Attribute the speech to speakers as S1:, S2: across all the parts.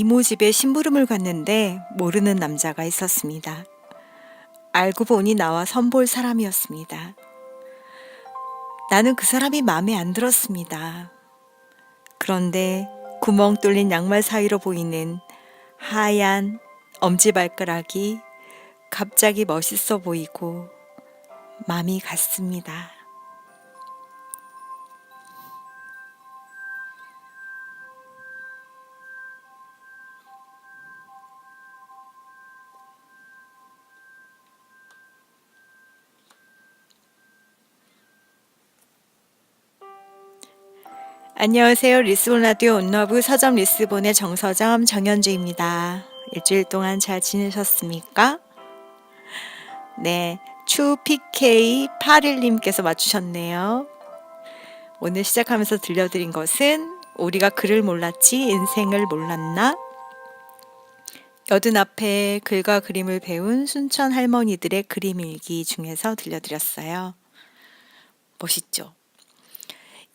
S1: 이모 집에 심부름을 갔는데 모르는 남자가 있었습니다. 알고 보니 나와 선볼 사람이었습니다. 나는 그 사람이 마음에 안 들었습니다. 그런데 구멍 뚫린 양말 사이로 보이는 하얀 엄지발가락이 갑자기 멋있어 보이고 마음이 갔습니다. 안녕하세요. 리스본 라디오 온러브 서점 리스본의 정서점 정현주입니다. 일주일 동안 잘 지내셨습니까? 네, 추PK81님께서 맞추셨네요. 오늘 시작하면서 들려드린 것은 우리가 글을 몰랐지 인생을 몰랐나? 여든 앞에 글과 그림을 배운 순천 할머니들의 그림 일기 중에서 들려드렸어요. 멋있죠?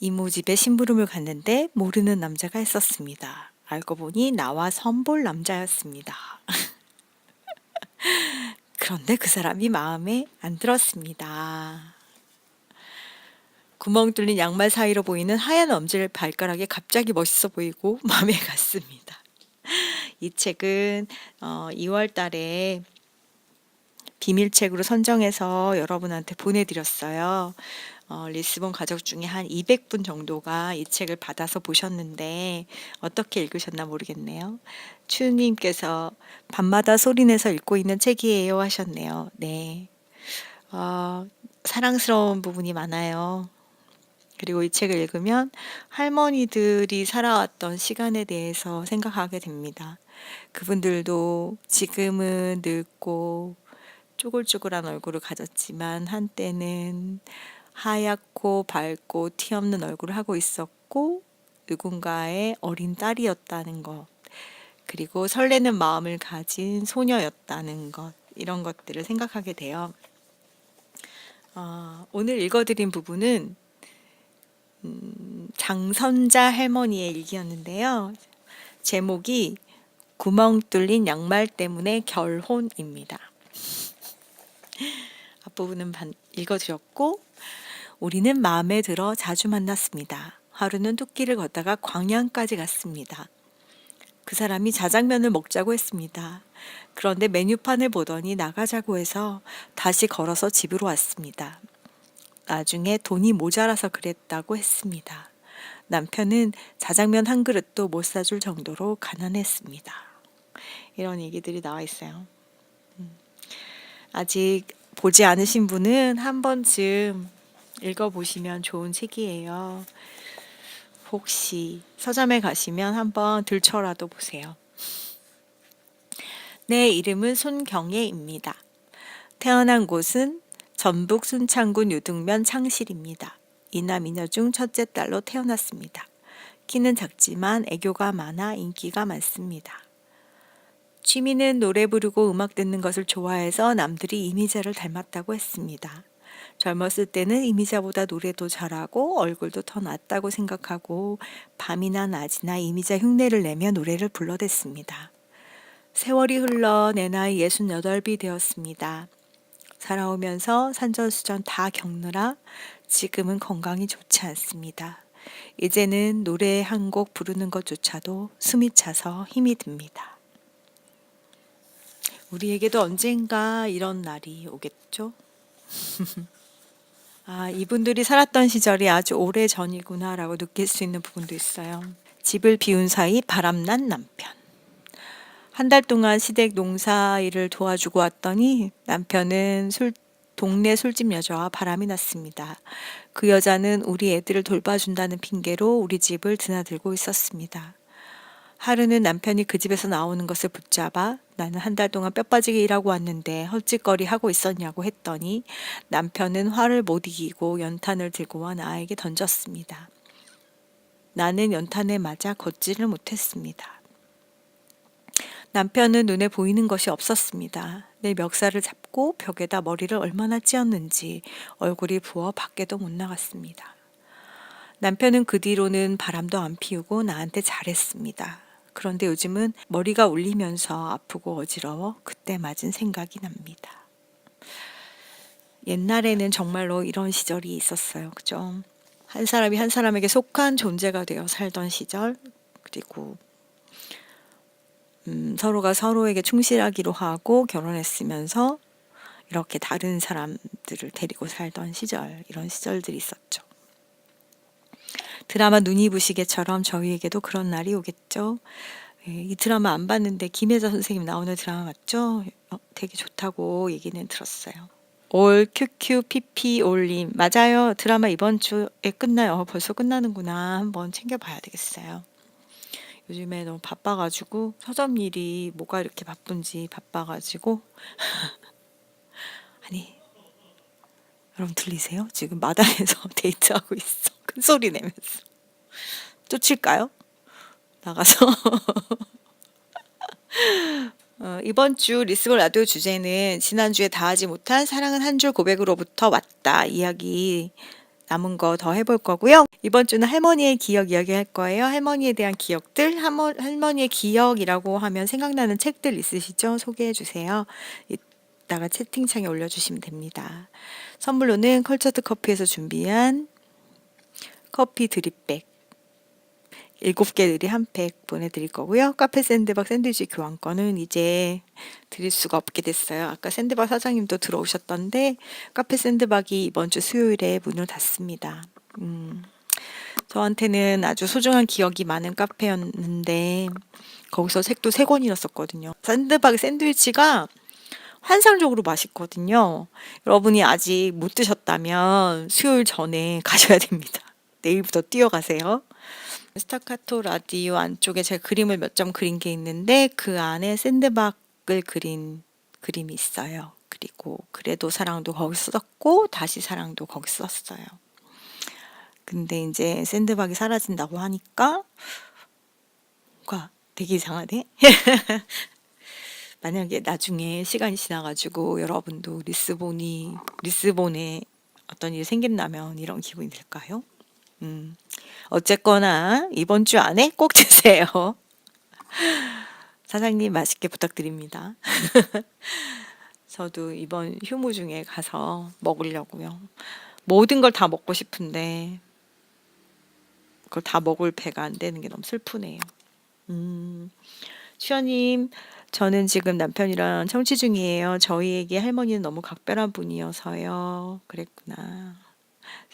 S1: 이모 집에 심부름을 갔는데 모르는 남자가 있었습니다. 알고 보니 나와 선볼 남자였습니다. 그런데 그 사람이 마음에 안 들었습니다. 구멍 뚫린 양말 사이로 보이는 하얀 엄지를 발가락이 갑자기 멋있어 보이고 마음에 갔습니다. 이 책은 2월 달에 비밀책으로 선정해서 여러분한테 보내드렸어요. 리스본 가족 중에 한 200분 정도가 이 책을 받아서 보셨는데 어떻게 읽으셨나 모르겠네요. 추님께서 밤마다 소리내서 읽고 있는 책이에요 하셨네요. 네, 사랑스러운 부분이 많아요. 그리고 이 책을 읽으면 할머니들이 살아왔던 시간에 대해서 생각하게 됩니다. 그분들도 지금은 늙고 쪼글쪼글한 얼굴을 가졌지만 한때는 하얗고 밝고 티 없는 얼굴을 하고 있었고 누군가의 어린 딸이었다는 것, 그리고 설레는 마음을 가진 소녀였다는 것, 이런 것들을 생각하게 돼요. 오늘 읽어드린 부분은 장선자 할머니의 일기였는데요. 제목이 구멍 뚫린 양말 때문에 결혼입니다. 앞부분은 읽어드렸고, 우리는 마음에 들어 자주 만났습니다. 하루는 뚝길을 걷다가 광양까지 갔습니다. 그 사람이 자장면을 먹자고 했습니다. 그런데 메뉴판을 보더니 나가자고 해서 다시 걸어서 집으로 왔습니다. 나중에 돈이 모자라서 그랬다고 했습니다. 남편은 자장면 한 그릇도 못 사줄 정도로 가난했습니다. 이런 얘기들이 나와 있어요. 아직 보지 않으신 분은 한 번쯤 읽어보시면 좋은 책이에요. 혹시 서점에 가시면 한번 들춰라도 보세요. 내 이름은 손경애입니다. 태어난 곳은 전북 순창군 유등면 창실입니다. 이남 이녀 중 첫째 딸로 태어났습니다. 키는 작지만 애교가 많아 인기가 많습니다. 취미는 노래 부르고 음악 듣는 것을 좋아해서 남들이 이미자를 닮았다고 했습니다. 젊었을 때는 이미자보다 노래도 잘하고 얼굴도 더 낫다고 생각하고 밤이나 낮이나 이미자 흉내를 내며 노래를 불러댔습니다. 세월이 흘러 내 나이 68이 되었습니다. 살아오면서 산전수전 다 겪느라 지금은 건강이 좋지 않습니다. 이제는 노래 한 곡 부르는 것조차도 숨이 차서 힘이 듭니다. 우리에게도 언젠가 이런 날이 오겠죠? 이분들이 살았던 시절이 아주 오래 전이구나라고 느낄 수 있는 부분도 있어요. 집을 비운 사이 바람난 남편. 한 달 동안 시댁 농사 일을 도와주고 왔더니 남편은 동네 술집 여자와 바람이 났습니다. 그 여자는 우리 애들을 돌봐준다는 핑계로 우리 집을 드나들고 있었습니다. 하루는 남편이 그 집에서 나오는 것을 붙잡아 나는 한 달 동안 뼈 빠지게 일하고 왔는데 헛짓거리 하고 있었냐고 했더니 남편은 화를 못 이기고 연탄을 들고 와 나에게 던졌습니다. 나는 연탄에 맞아 걷지를 못했습니다. 남편은 눈에 보이는 것이 없었습니다. 내 멱살을 잡고 벽에다 머리를 얼마나 찧었는지 얼굴이 부어 밖에도 못 나갔습니다. 남편은 그 뒤로는 바람도 안 피우고 나한테 잘했습니다. 그런데 요즘은 머리가 울리면서 아프고 어지러워 그때 맞은 생각이 납니다. 옛날에는 정말로 이런 시절이 있었어요. 그죠? 한 사람이 한 사람에게 속한 존재가 되어 살던 시절, 그리고 서로가 서로에게 충실하기로 하고 결혼했으면서 이렇게 다른 사람들을 데리고 살던 시절, 이런 시절들이 있었죠. 드라마 눈이 부시게처럼 저희에게도 그런 날이 오겠죠. 예, 이 드라마 안 봤는데 김혜자 선생님 나오는 드라마 맞죠? 되게 좋다고 얘기는 들었어요. 올 QQPP 올림 맞아요. 드라마 이번 주에 끝나요. 벌써 끝나는구나. 한번 챙겨봐야 되겠어요. 요즘에 너무 바빠가지고 서점 일이 뭐가 이렇게 바쁜지 바빠가지고 아니 여러분 들리세요? 지금 마당에서 데이트하고 있어. 큰 소리 내면서 쫓을까요? 나가서 이번 주 리스볼 라디오 주제는 지난주에 다하지 못한 사랑은 한 줄 고백으로부터 왔다 이야기 남은 거 더 해볼 거고요. 이번 주는 할머니의 기억 이야기 할 거예요. 할머니에 대한 기억들, 할머니의 기억이라고 하면 생각나는 책들 있으시죠? 소개해 주세요. 이따가 채팅창에 올려주시면 됩니다. 선물로는 컬처드 커피에서 준비한 커피 드립백 7개들이 한 팩 보내드릴 거고요. 카페 샌드박 샌드위치 교환권은 이제 드릴 수가 없게 됐어요. 아까 샌드박 사장님도 들어오셨던데 카페 샌드박이 이번 주 수요일에 문을 닫습니다. 저한테는 아주 소중한 기억이 많은 카페였는데 거기서 책도 3권 읽었었거든요. 샌드박 샌드위치가 환상적으로 맛있거든요. 여러분이 아직 못 드셨다면 수요일 전에 가셔야 됩니다. 내일부터 뛰어가세요. 스타카토 라디오 안쪽에 제가 그림을 몇 점 그린 게 있는데 그 안에 샌드박을 그린 그림이 있어요. 그리고 그래도 사랑도 거기서 썼고 다시 사랑도 거기서 썼어요. 근데 이제 샌드박이 사라진다고 하니까 뭔가 되게 이상하네. 만약에 나중에 시간이 지나가지고 여러분도 리스본에 어떤 일이 생긴다면 이런 기분이 들까요? 어쨌거나 이번 주 안에 꼭 드세요. 사장님 맛있게 부탁드립니다. 저도 이번 휴무 중에 가서 먹으려고요. 모든 걸 다 먹고 싶은데 그걸 다 먹을 배가 안 되는 게 너무 슬프네요. 수연님, 저는 지금 남편이랑 청취 중이에요. 저희에게 할머니는 너무 각별한 분이어서요. 그랬구나.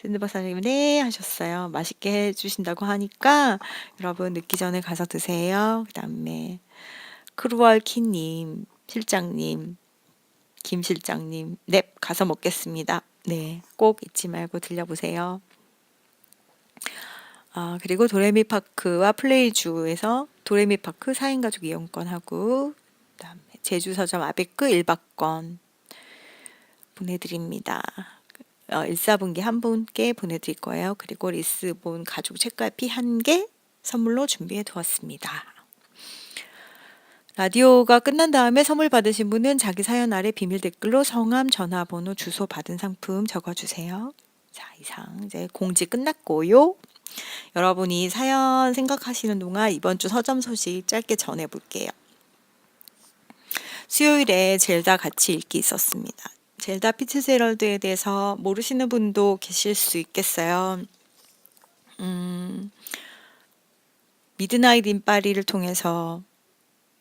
S1: 샌드박 사장님, 네, 하셨어요. 맛있게 해주신다고 하니까 여러분 늦기 전에 가서 드세요. 그 다음에 크루얼키님, 실장님, 김 실장님, 네, 가서 먹겠습니다. 네, 꼭 잊지 말고 들려보세요. 그리고 도레미파크와 플레이주에서 도레미파크 4인 가족 이용권하고 그다음에 제주 서점 아베크 1박권 보내드립니다. 1사분기 한 분께 보내드릴 거예요. 그리고 리스본 가족 책갈피 1개 선물로 준비해 두었습니다. 라디오가 끝난 다음에 선물 받으신 분은 자기 사연 아래 비밀 댓글로 성함, 전화번호, 주소 받은 상품 적어주세요. 자, 이상 이제 공지 끝났고요. 여러분이 사연 생각하시는 동안 이번 주 서점 소식 짧게 전해볼게요. 수요일에 젤다 같이 읽기 있었습니다. 젤다 피츠제럴드에 대해서 모르시는 분도 계실 수 있겠어요. 미드나잇 인 파리를 통해서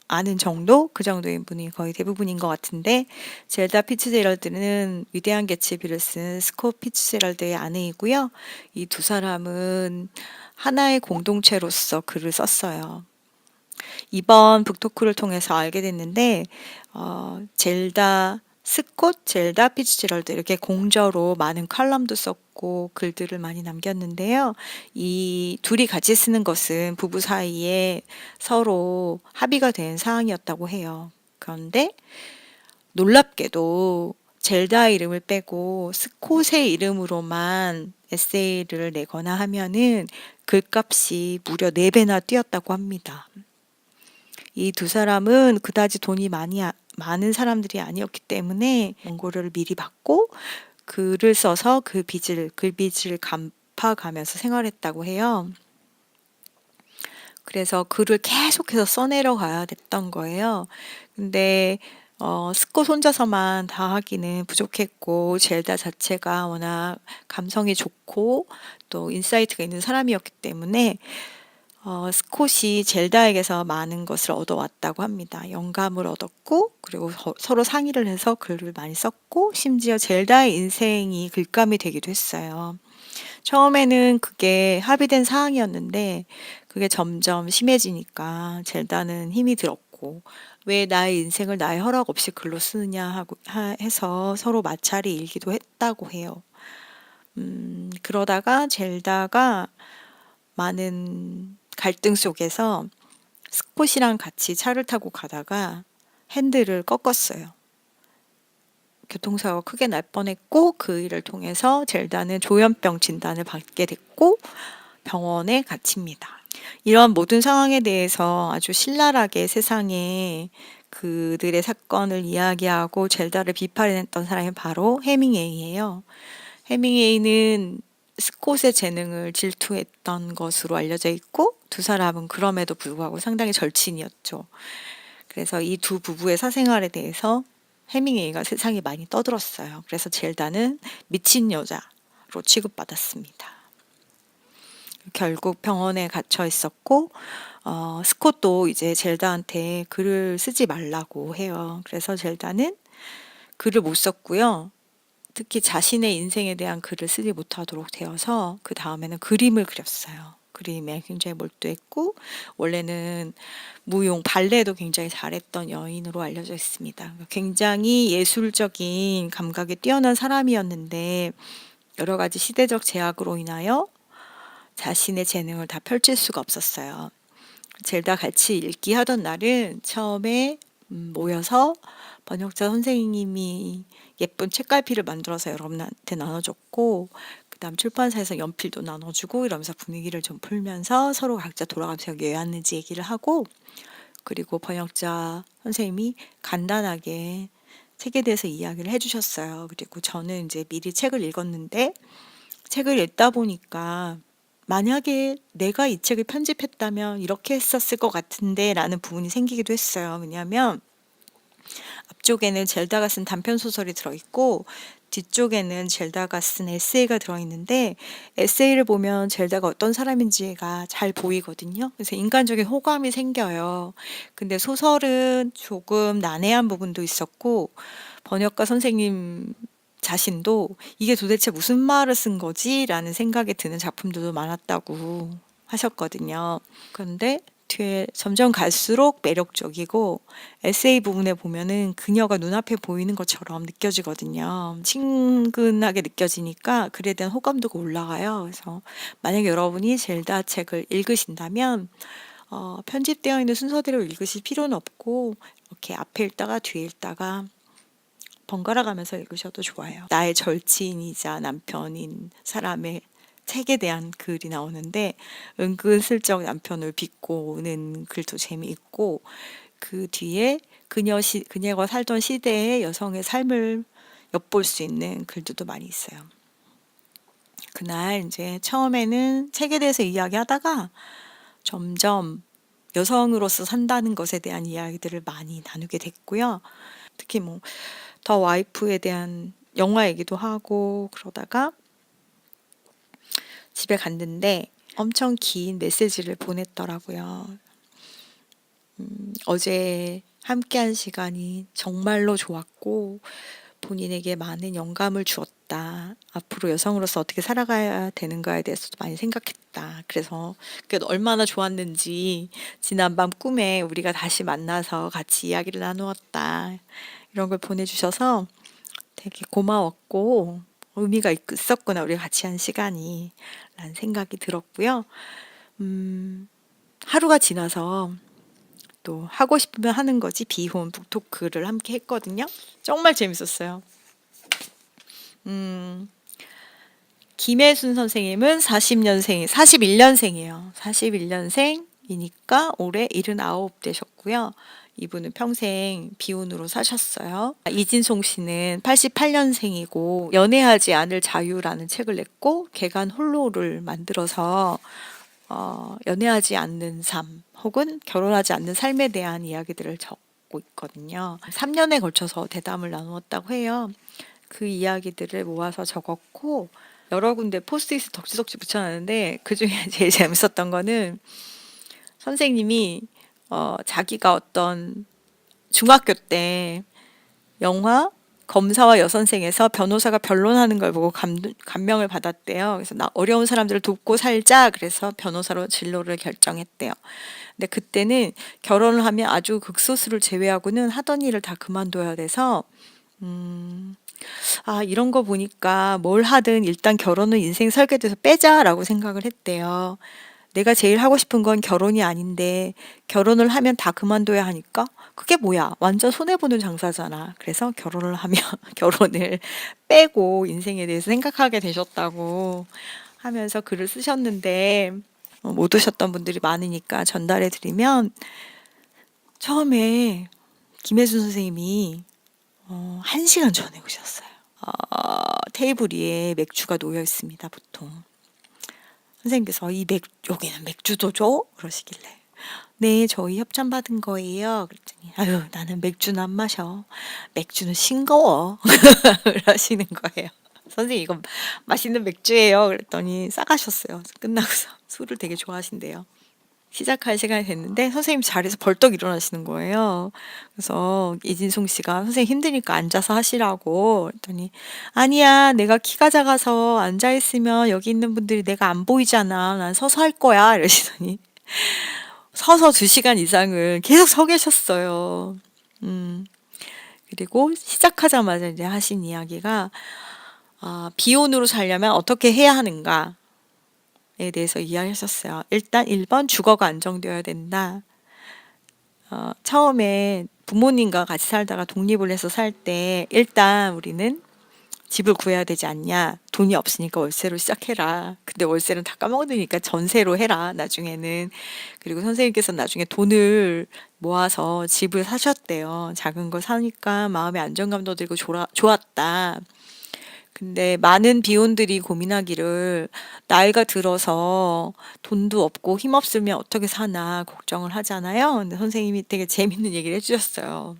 S1: 아는 정도? 그 정도인 분이 거의 대부분인 것 같은데 젤다 피츠제럴드는 위대한 개츠비를 쓴 스콧 피츠제럴드의 아내이고요. 이 두 사람은 하나의 공동체로서 글을 썼어요. 이번 북토크를 통해서 알게 됐는데 스콧, 젤다 피츠제럴드 이렇게 공저로 많은 칼럼도 썼고 글들을 많이 남겼는데요. 이 둘이 같이 쓰는 것은 부부 사이에 서로 합의가 된 사항이었다고 해요. 그런데 놀랍게도 젤다 이름을 빼고 스콧의 이름으로만 에세이를 내거나 하면은 글값이 무려 4배나 뛰었다고 합니다. 이 두 사람은 그다지 돈이 많은 사람들이 아니었기 때문에 원고료를 미리 받고 글을 써서 글빚을 갚아가면서 생활했다고 해요. 그래서 글을 계속해서 써내려 가야 됐던 거예요. 근데 스콧 혼자서만 다 하기는 부족했고 젤다 자체가 워낙 감성이 좋고 또 인사이트가 있는 사람이었기 때문에 스콧이 젤다에게서 많은 것을 얻어왔다고 합니다. 영감을 얻었고 그리고 서로 상의를 해서 글을 많이 썼고 심지어 젤다의 인생이 글감이 되기도 했어요. 처음에는 그게 합의된 사항이었는데 그게 점점 심해지니까 젤다는 힘이 들었고 왜 나의 인생을 나의 허락 없이 글로 쓰느냐 하고 해서 서로 마찰이 일기도 했다고 해요. 그러다가 젤다가 많은 갈등 속에서 스콧이랑 같이 차를 타고 가다가 핸들을 꺾었어요. 교통사고가 크게 날 뻔했고 그 일을 통해서 젤다는 조현병 진단을 받게 됐고 병원에 갇힙니다. 이런 모든 상황에 대해서 아주 신랄하게 세상에 그들의 사건을 이야기하고 젤다를 비판했던 사람이 바로 해밍웨이예요. 해밍웨이는 스콧의 재능을 질투했던 것으로 알려져 있고 두 사람은 그럼에도 불구하고 상당히 절친이었죠. 그래서 이 두 부부의 사생활에 대해서 해밍웨이가 세상에 많이 떠들었어요. 그래서 젤다는 미친 여자로 취급받았습니다. 결국 병원에 갇혀 있었고 스콧도 이제 젤다한테 글을 쓰지 말라고 해요. 그래서 젤다는 글을 못 썼고요. 특히 자신의 인생에 대한 글을 쓰지 못하도록 되어서 그 다음에는 그림을 그렸어요. 그림에 굉장히 몰두했고 원래는 무용, 발레도 굉장히 잘했던 여인으로 알려져 있습니다. 굉장히 예술적인 감각이 뛰어난 사람이었는데 여러 가지 시대적 제약으로 인하여 자신의 재능을 다 펼칠 수가 없었어요. 젤다 같이 읽기 하던 날은 처음에 모여서 번역자 선생님이 예쁜 책갈피를 만들어서 여러분한테 나눠줬고 그다음 출판사에서 연필도 나눠주고 이러면서 분위기를 좀 풀면서 서로 각자 돌아가면서 여기 왜 왔는지 얘기를 하고 그리고 번역자 선생님이 간단하게 책에 대해서 이야기를 해주셨어요. 그리고 저는 이제 미리 책을 읽었는데 책을 읽다 보니까 만약에 내가 이 책을 편집했다면 이렇게 했었을 것 같은데 라는 부분이 생기기도 했어요. 왜냐하면 앞쪽에는 젤다가 쓴 단편 소설이 들어있고 뒤쪽에는 젤다가 쓴 에세이가 들어있는데 에세이를 보면 젤다가 어떤 사람인지가 잘 보이거든요. 그래서 인간적인 호감이 생겨요. 근데 소설은 조금 난해한 부분도 있었고 번역가 선생님 자신도 이게 도대체 무슨 말을 쓴 거지? 라는 생각이 드는 작품들도 많았다고 하셨거든요. 그런데 뒤에 점점 갈수록 매력적이고 에세이 부분에 보면은 그녀가 눈앞에 보이는 것처럼 느껴지거든요. 친근하게 느껴지니까 글에 대한 호감도가 올라가요. 그래서 만약에 여러분이 젤다 책을 읽으신다면 편집되어 있는 순서대로 읽으실 필요는 없고 이렇게 앞에 읽다가 뒤에 읽다가 번갈아 가면서 읽으셔도 좋아요. 나의 절친이자 남편인 사람의 책에 대한 글이 나오는데 은근슬쩍 남편을 비꼬는 글도 재미있고 그 뒤에 그녀가 살던 시대의 여성의 삶을 엿볼 수 있는 글들도 많이 있어요. 그날 이제 처음에는 책에 대해서 이야기하다가 점점 여성으로서 산다는 것에 대한 이야기들을 많이 나누게 됐고요. 특히 뭐 더 와이프에 대한 영화 얘기도 하고 그러다가 집에 갔는데 엄청 긴 메시지를 보냈더라고요. 어제 함께한 시간이 정말로 좋았고 본인에게 많은 영감을 주었다. 앞으로 여성으로서 어떻게 살아가야 되는가에 대해서도 많이 생각했다. 그래서 그게 얼마나 좋았는지 지난밤 꿈에 우리가 다시 만나서 같이 이야기를 나누었다. 이런 걸 보내주셔서 되게 고마웠고 의미가 있었구나 우리가 같이 한 시간이 라는 생각이 들었고요. 하루가 지나서 또 하고 싶으면 하는 거지 비혼 북토크를 함께 했거든요. 정말 재밌었어요. 김혜순 선생님은 41년생이에요. 41년생이니까 올해 79 되셨고요. 이분은 평생 비혼으로 사셨어요. 이진송 씨는 88년생이고 연애하지 않을 자유라는 책을 냈고 개간 홀로를 만들어서 연애하지 않는 삶 혹은 결혼하지 않는 삶에 대한 이야기들을 적고 있거든요. 3년에 걸쳐서 대담을 나누었다고 해요. 그 이야기들을 모아서 적었고 여러 군데 포스트잇을 덕지덕지 붙여놨는데 그중에 제일 재밌었던 거는 선생님이 자기가 어떤 중학교 때 영화 검사와 여선생에서 변호사가 변론하는 걸 보고 감명을 받았대요. 그래서 나 어려운 사람들을 돕고 살자. 그래서 변호사로 진로를 결정했대요. 근데 그때는 결혼을 하면 아주 극소수를 제외하고는 하던 일을 다 그만둬야 돼서 이런 거 보니까 뭘 하든 일단 결혼은 인생 설계돼서 빼자라고 생각을 했대요. 내가 제일 하고 싶은 건 결혼이 아닌데 결혼을 하면 다 그만둬야 하니까 그게 뭐야? 완전 손해보는 장사잖아. 그래서 결혼을 하면 결혼을 빼고 인생에 대해서 생각하게 되셨다고 하면서 글을 쓰셨는데 못 오셨던 분들이 많으니까 전달해 드리면 처음에 김혜순 선생님이 1시간 전에 오셨어요. 테이블 위에 맥주가 놓여 있습니다, 보통. 선생님께서 여기는 맥주도 줘? 그러시길래. 네, 저희 협찬받은 거예요. 그랬더니, 아유, 나는 맥주는 안 마셔. 맥주는 싱거워. 그러시는 거예요. 선생님, 이건 맛있는 맥주예요. 그랬더니 싸가셨어요. 끝나고서 술을 되게 좋아하신대요. 시작할 시간이 됐는데 선생님 자리에서 벌떡 일어나시는 거예요. 그래서 이진송 씨가 선생님 힘드니까 앉아서 하시라고 그랬더니 아니야 내가 키가 작아서 앉아 있으면 여기 있는 분들이 내가 안 보이잖아. 난 서서 할 거야 이러시더니 서서 2시간 이상을 계속 서 계셨어요. 그리고 시작하자마자 이제 하신 이야기가 비혼으로 살려면 어떻게 해야 하는가 에 대해서 이야기하셨어요. 일단 1번 주거가 안정되어야 된다. 처음에 부모님과 같이 살다가 독립을 해서 살 때 일단 우리는 집을 구해야 되지 않냐. 돈이 없으니까 월세로 시작해라. 근데 월세는 다 까먹으니까 전세로 해라. 나중에는. 그리고 선생님께서 나중에 돈을 모아서 집을 사셨대요. 작은 거 사니까 마음의 안정감도 들고 좋았다. 근데 많은 비혼들이 고민하기를 나이가 들어서 돈도 없고 힘없으면 어떻게 사나 걱정을 하잖아요. 근데 선생님이 되게 재밌는 얘기를 해주셨어요.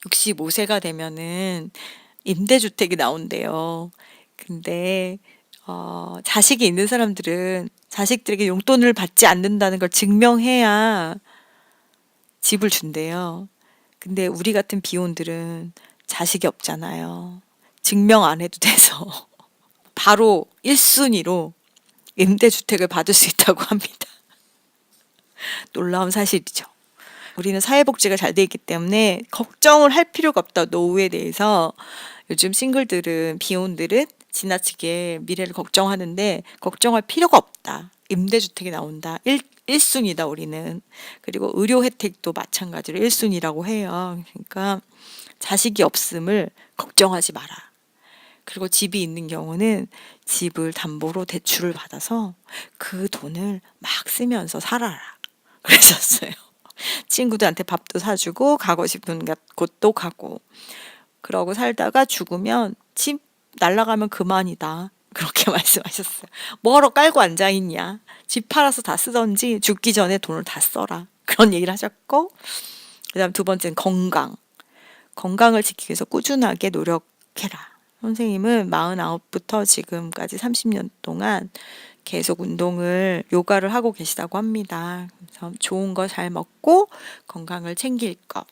S1: 65세가 되면은 임대주택이 나온대요. 근데 자식이 있는 사람들은 자식들에게 용돈을 받지 않는다는 걸 증명해야 집을 준대요. 근데 우리 같은 비혼들은 자식이 없잖아요. 증명 안 해도 돼서 바로 1순위로 임대주택을 받을 수 있다고 합니다. 놀라운 사실이죠. 우리는 사회복지가 잘 돼 있기 때문에 걱정을 할 필요가 없다. 노후에 대해서. 요즘 싱글들은 비혼들은 지나치게 미래를 걱정하는데 걱정할 필요가 없다. 임대주택이 나온다. 1순위다 우리는. 그리고 의료 혜택도 마찬가지로 1순위라고 해요. 그러니까 자식이 없음을 걱정하지 마라. 그리고 집이 있는 경우는 집을 담보로 대출을 받아서 그 돈을 막 쓰면서 살아라. 그랬었어요. 친구들한테 밥도 사주고 가고 싶은 곳도 가고 그러고 살다가 죽으면 집 날라가면 그만이다. 그렇게 말씀하셨어요. 뭐하러 깔고 앉아있냐. 집 팔아서 다 쓰던지 죽기 전에 돈을 다 써라. 그런 얘기를 하셨고 그 다음 2번째는 건강. 건강을 지키기 위해서 꾸준하게 노력해라. 선생님은 49부터 지금까지 30년 동안 계속 운동을, 요가를 하고 계시다고 합니다. 그래서 좋은 거 잘 먹고 건강을 챙길 것.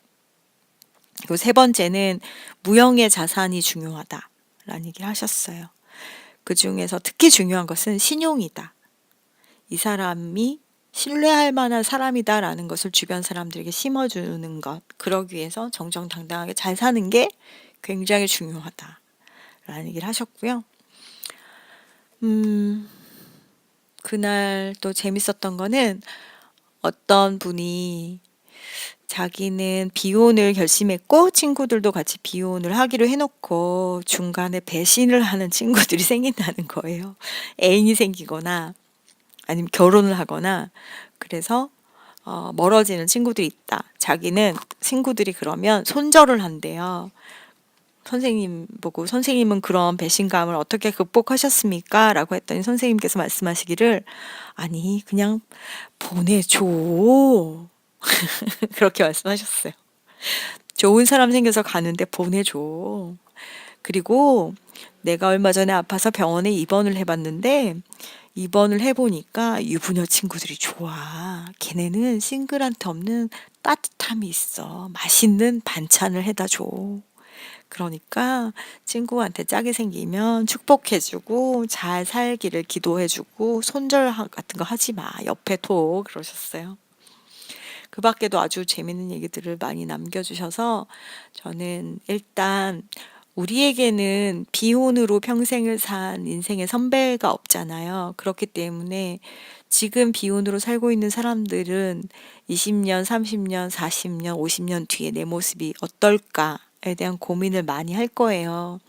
S1: 그리고 3번째는 무형의 자산이 중요하다라는 얘기를 하셨어요. 그 중에서 특히 중요한 것은 신용이다. 이 사람이 신뢰할 만한 사람이다라는 것을 주변 사람들에게 심어주는 것. 그러기 위해서 정정당당하게 잘 사는 게 굉장히 중요하다. 라는 얘기를 하셨고요. 그날 또 재밌었던 거는 어떤 분이 자기는 비혼을 결심했고 친구들도 같이 비혼을 하기로 해놓고 중간에 배신을 하는 친구들이 생긴다는 거예요. 애인이 생기거나 아니면 결혼을 하거나 그래서 멀어지는 친구들이 있다. 자기는 친구들이 그러면 손절을 한대요. 선생님 보고 "선생님은 그런 배신감을 어떻게 극복하셨습니까?" 라고 했더니 선생님께서 말씀하시기를 "아니 그냥 보내줘." 그렇게 말씀하셨어요. "좋은 사람 생겨서 가는데 보내줘." 그리고 "내가 얼마 전에 아파서 병원에 입원을 해 봤는데 입원을 해 보니까 유부녀 친구들이 좋아. 걔네는 싱글한테 없는 따뜻함이 있어. 맛있는 반찬을 해다 줘. 그러니까 친구한테 짝이 생기면 축복해 주고 잘 살기를 기도해 주고 손절 같은 거 하지 마. 옆에 둬." 그러셨어요. 그 밖에도 아주 재밌는 얘기들을 많이 남겨주셔서 저는 일단 우리에게는 비혼으로 평생을 산 인생의 선배가 없잖아요. 그렇기 때문에 지금 비혼으로 살고 있는 사람들은 20년, 30년, 40년, 50년 뒤에 내 모습이 어떨까에 대한 고민을 많이 할 거예요.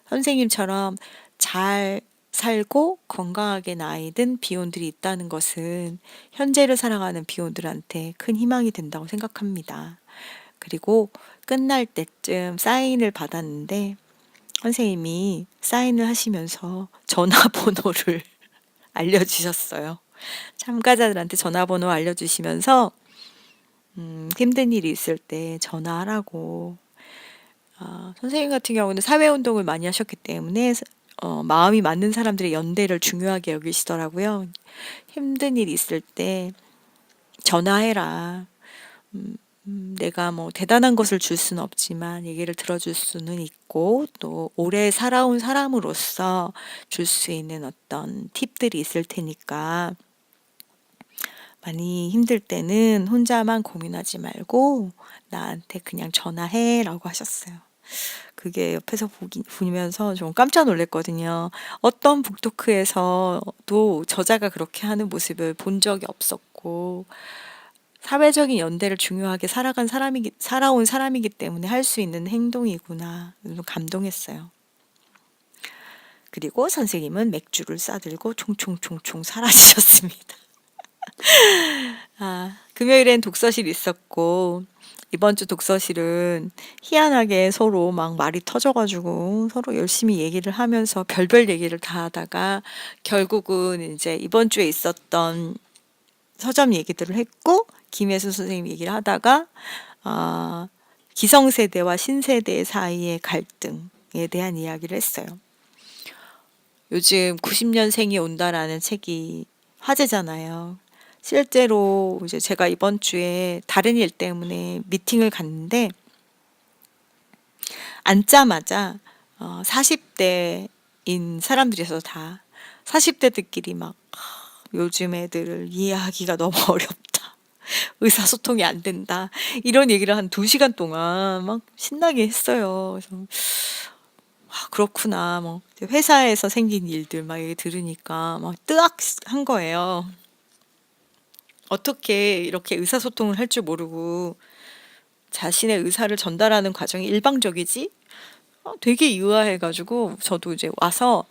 S1: 선생님처럼 잘 살고 건강하게 나이 든 비혼들이 있다는 것은 현재를 살아가는 비혼들한테 큰 희망이 된다고 생각합니다. 그리고 끝날 때쯤 사인을 받았는데 선생님이 사인을 하시면서 전화번호를 알려주셨어요. 참가자들한테 전화번호 알려주시면서 힘든 일이 있을 때 전화하라고. 선생님 같은 경우는 사회운동을 많이 하셨기 때문에 마음이 맞는 사람들의 연대를 중요하게 여기시더라고요. 힘든 일이 있을 때 전화해라. 내가 뭐 대단한 것을 줄 수는 없지만 얘기를 들어줄 수는 있고 또 오래 살아온 사람으로서 줄 수 있는 어떤 팁들이 있을 테니까 많이 힘들 때는 혼자만 고민하지 말고 나한테 그냥 전화해라고 하셨어요. 그게 옆에서 보면서 좀 깜짝 놀랐거든요. 어떤 북토크에서도 저자가 그렇게 하는 모습을 본 적이 없었고 사회적인 연대를 중요하게 살아온 사람이기 때문에 할 수 있는 행동이구나. 좀 감동했어요. 그리고 선생님은 맥주를 싸들고 총총총총 사라지셨습니다. 금요일엔 독서실 있었고 이번 주 독서실은 희한하게 서로 막 말이 터져가지고 서로 열심히 얘기를 하면서 별별 얘기를 다 하다가 결국은 이제 이번 주에 있었던 서점 얘기들을 했고 김혜수 선생님 얘기를 하다가 기성세대와 신세대 사이의 갈등에 대한 이야기를 했어요. 요즘 90년생이 온다라는 책이 화제잖아요. 실제로 이제 제가 이번 주에 다른 일 때문에 미팅을 갔는데 앉자마자 40대인 사람들이서 다 40대들끼리 막 요즘 애들을 이해하기가 너무 어렵다. 의사소통이 안 된다. 이런 얘기를 한 2시간 동안 막 신나게 했어요. 그래서 그렇구나. 뭐 회사에서 생긴 일들 막 얘기 들으니까 막 뜨악한 거예요. 어떻게 이렇게 의사소통을 할 줄 모르고 자신의 의사를 전달하는 과정이 일방적이지? 되게 의아해가지고 저도 이제 와서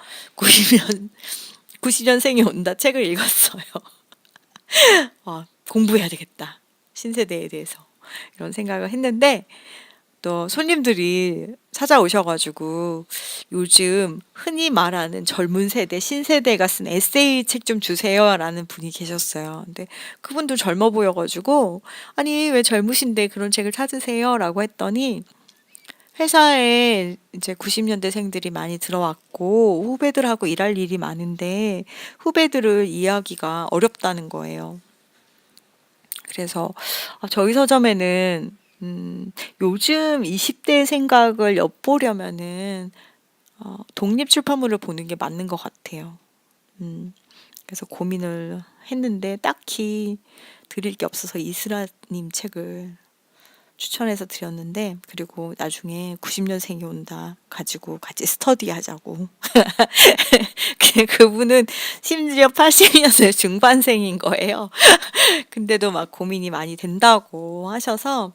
S1: 90년생이 온다 책을 읽었어요. 공부해야 되겠다. 신세대에 대해서. 이런 생각을 했는데 또 손님들이 찾아오셔가지고 요즘 흔히 말하는 젊은 세대, 신세대가 쓴 에세이 책 좀 주세요라는 분이 계셨어요. 근데 그분도 젊어 보여가지고 아니 왜 젊으신데 그런 책을 찾으세요라고 했더니 회사에 이제 90년대생들이 많이 들어왔고 후배들하고 일할 일이 많은데 후배들을 이해하기가 어렵다는 거예요. 그래서 저희 서점에는 요즘 20대 생각을 엿보려면은 독립 출판물을 보는 게 맞는 것 같아요. 그래서 고민을 했는데 딱히 드릴 게 없어서 이슬아님 책을 추천해서 드렸는데 그리고 나중에 90년생이 온다 가지고 같이 스터디 하자고. 그분은 심지어 80년대 중반생인 거예요. 근데도 막 고민이 많이 된다고 하셔서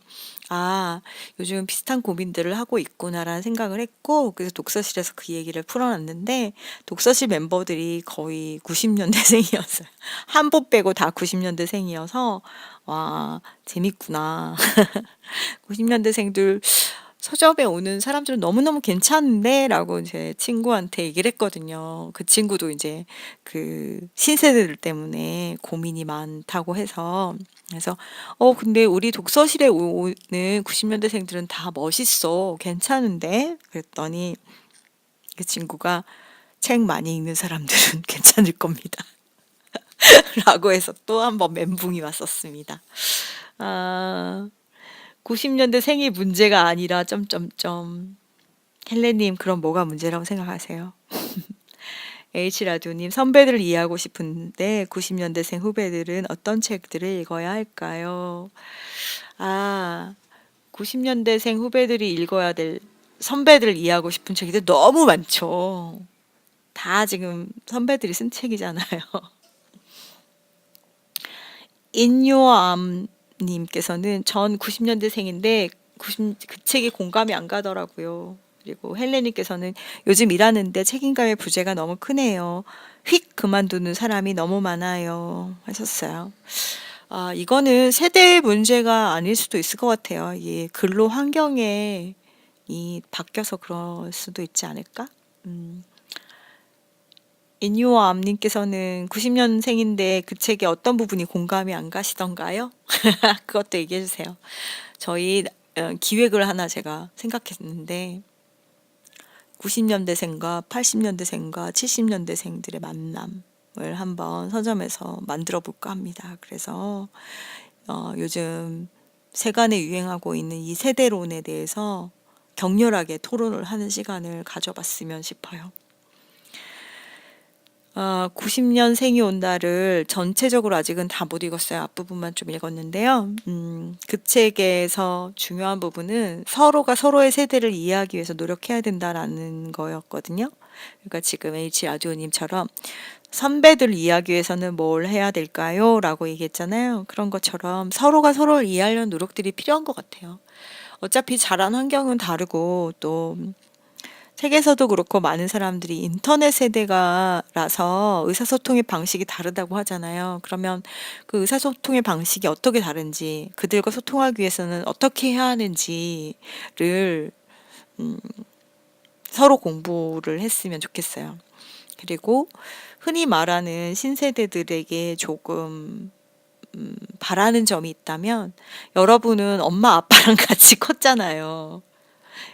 S1: 요즘 비슷한 고민들을 하고 있구나라는 생각을 했고 그래서 독서실에서 그 얘기를 풀어놨는데 독서실 멤버들이 거의 90년대생이었어요. 한 분 빼고 다 90년대생이어서 와 재밌구나. 90년대생들 서점에 오는 사람들은 너무너무 괜찮은데 라고 제 친구한테 얘기를 했거든요. 그 친구도 이제 그 신세대들 때문에 고민이 많다고 해서. 그래서 근데 우리 독서실에 오는 90년대생들은 다 멋있어. 괜찮은데? 그랬더니 그 친구가 책 많이 읽는 사람들은 괜찮을 겁니다. 라고 해서 또 한 번 멘붕이 왔었습니다. 아, 90년대 생이 문제가 아니라 점점점. 헬레님, 그럼 뭐가 문제라고 생각하세요? H라디오님, 선배들을 이해하고 싶은데 90년대생 후배들은 어떤 책들을 읽어야 할까요? 아, 90년대생 후배들이 읽어야 될 선배들을 이해하고 싶은 책이 너무 많죠. 다 지금 선배들이 쓴 책이잖아요. 인요암 님께서는 전 90년대생인데 그 책이 공감이 안 가더라고요. 그리고 헬레님께서는 요즘 일하는데 책임감의 부재가 너무 크네요. 휙 그만두는 사람이 너무 많아요. 하셨어요. 아, 이거는 세대의 문제가 아닐 수도 있을 것 같아요. 이 근로 환경에 바뀌어서 그럴 수도 있지 않을까? 인유와 암님께서는 90년생인데 그 책의 어떤 부분이 공감이 안 가시던가요? 그것도 얘기해 주세요. 저희 기획을 하나 제가 생각했는데 90년대생과 80년대생과 70년대생들의 만남을 한번 서점에서 만들어 볼까 합니다. 그래서 요즘 세간에 유행하고 있는 이 세대론에 대해서 격렬하게 토론을 하는 시간을 가져봤으면 싶어요. 90년생이 온다를 전체적으로 아직은 다 못 읽었어요. 앞부분만 좀 읽었는데요. 그 책에서 중요한 부분은 서로가 서로의 세대를 이해하기 위해서 노력해야 된다라는 거였거든요. 그러니까 지금 H 라디오님처럼 선배들 이해하기 위해서는 뭘 해야 될까요? 라고 얘기했잖아요. 그런 것처럼 서로가 서로를 이해하려는 노력들이 필요한 것 같아요. 어차피 자란 환경은 다르고 또 책에서도 그렇고 많은 사람들이 인터넷 세대가라서 의사소통의 방식이 다르다고 하잖아요. 그러면 그 의사소통의 방식이 어떻게 다른지, 그들과 소통하기 위해서는 어떻게 해야 하는지를 서로 공부를 했으면 좋겠어요. 그리고 흔히 말하는 신세대들에게 조금 바라는 점이 있다면 여러분은 엄마 아빠랑 같이 컸잖아요.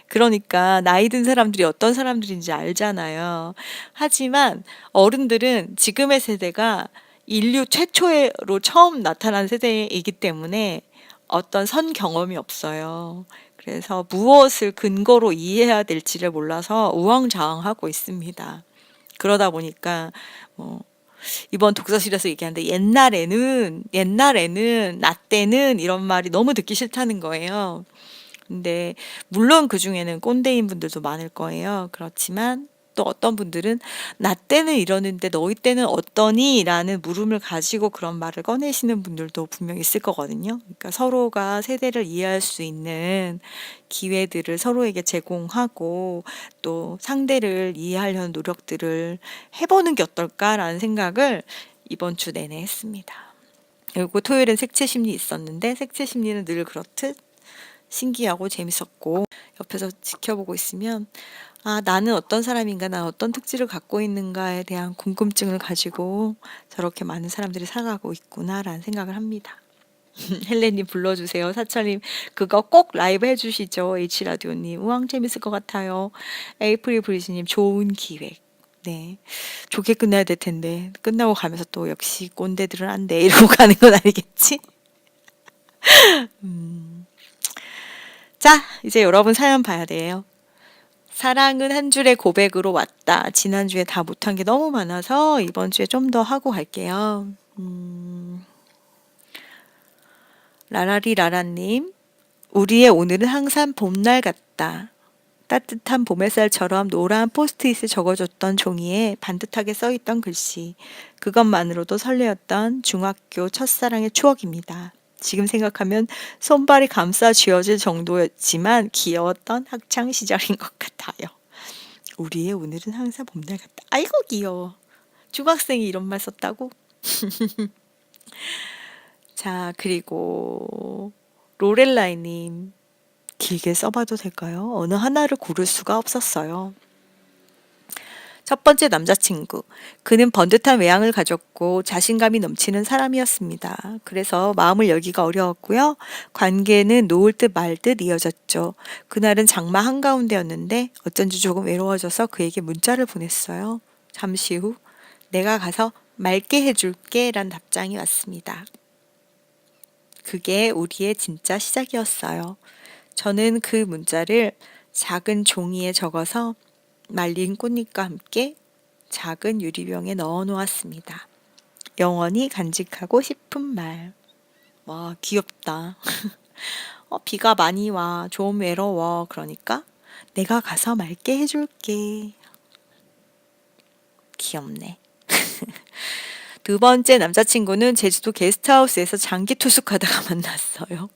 S1: 그러니까 나이 든 사람들이 어떤 사람들인지 알잖아요. 하지만 어른들은 지금의 세대가 인류 최초로 처음 나타난 세대이기 때문에 어떤 선 경험이 없어요. 그래서 무엇을 근거로 이해해야 될지를 몰라서 우왕좌왕하고 있습니다. 그러다 보니까 뭐 이번 독서실에서 얘기하는데 옛날에는 나 때는 이런 말이 너무 듣기 싫다는 거예요. 근데 물론 그중에는 꼰대인 분들도 많을 거예요. 그렇지만 또 어떤 분들은 나 때는 이러는데 너희 때는 어떠니? 라는 물음을 가지고 그런 말을 꺼내시는 분들도 분명히 있을 거거든요. 그러니까 서로가 세대를 이해할 수 있는 기회들을 서로에게 제공하고 또 상대를 이해하려는 노력들을 해보는 게 어떨까라는 생각을 이번 주 내내 했습니다. 그리고 토요일엔 색채 심리 있었는데 색채 심리는 늘 그렇듯 신기하고 재밌었고 옆에서 지켜보고 있으면 나는 어떤 사람인가, 난 어떤 특질을 갖고 있는가에 대한 궁금증을 가지고 저렇게 많은 사람들이 살아가고 있구나라는 생각을 합니다. 헬레님 불러주세요. 사철님 그거 꼭 라이브 해주시죠. H라디오님 우왕 재밌을 것 같아요. 에이프릴 브리즈님 좋은 기획. 네, 좋게 끝나야 될 텐데 끝나고 가면서 또 역시 꼰대들은 안 돼 이러고 가는 건 아니겠지? 자, 이제 여러분 사연 봐야 돼요. 사랑은 한 줄의 고백으로 왔다. 지난주에 다 못한 게 너무 많아서 이번 주에 좀 더 하고 갈게요. 라라리 라라님, 우리의 오늘은 항상 봄날 같다. 따뜻한 봄 햇살처럼 노란 포스트잇에 적어줬던 종이에 반듯하게 써있던 글씨. 그것만으로도 설레었던 중학교 첫사랑의 추억입니다. 지금 생각하면 손발이 감싸 쥐어질 정도였지만 귀여웠던 학창 시절인 것 같아요. 우리의 오늘은 항상 봄날 같다. 아이고 귀여워. 중학생이 이런 말 썼다고? 자, 그리고 로렐라이님. 길게 써봐도 될까요? 어느 하나를 고를 수가 없었어요. 첫 번째 남자친구. 그는 번듯한 외향을 가졌고 자신감이 넘치는 사람이었습니다. 그래서 마음을 열기가 어려웠고요. 관계는 놓을 듯 말 듯 이어졌죠. 그날은 장마 한가운데였는데 어쩐지 조금 외로워져서 그에게 문자를 보냈어요. 잠시 후 내가 가서 맑게 해줄게 란 답장이 왔습니다. 그게 우리의 진짜 시작이었어요. 저는 그 문자를 작은 종이에 적어서 말린 꽃잎과 함께 작은 유리병에 넣어 놓았습니다. 영원히 간직하고 싶은 말. 와, 귀엽다. 비가 많이 와. 좀 외로워. 그러니까 내가 가서 맑게 해줄게. 귀엽네. 두 번째 남자친구는 제주도 게스트하우스에서 장기 투숙하다가 만났어요.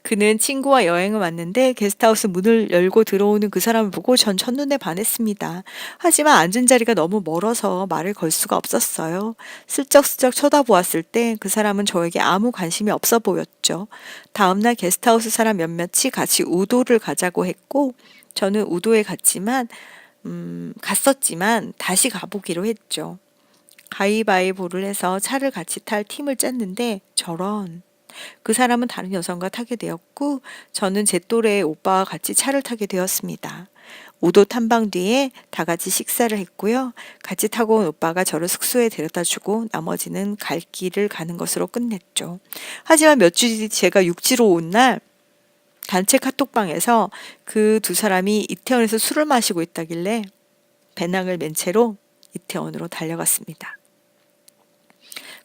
S1: 그는 친구와 여행을 왔는데 게스트하우스 문을 열고 들어오는 그 사람을 보고 전 첫눈에 반했습니다. 하지만 앉은 자리가 너무 멀어서 말을 걸 수가 없었어요. 슬쩍슬쩍 쳐다보았을 때 그 사람은 저에게 아무 관심이 없어 보였죠. 다음날 게스트하우스 사람 몇몇이 같이 우도를 가자고 했고 저는 우도에 갔었지만 다시 가보기로 했죠. 가위바위보를 해서 차를 같이 탈 팀을 짰는데 저런 그 사람은 다른 여성과 타게 되었고 저는 제 또래의 오빠와 같이 차를 타게 되었습니다. 우도 탐방 뒤에 다 같이 식사를 했고요. 같이 타고 온 오빠가 저를 숙소에 데려다 주고 나머지는 갈 길을 가는 것으로 끝냈죠. 하지만 몇 주 뒤 제가 육지로 온 날 단체 카톡방에서 그 두 사람이 이태원에서 술을 마시고 있다길래 배낭을 맨 채로 이태원으로 달려갔습니다.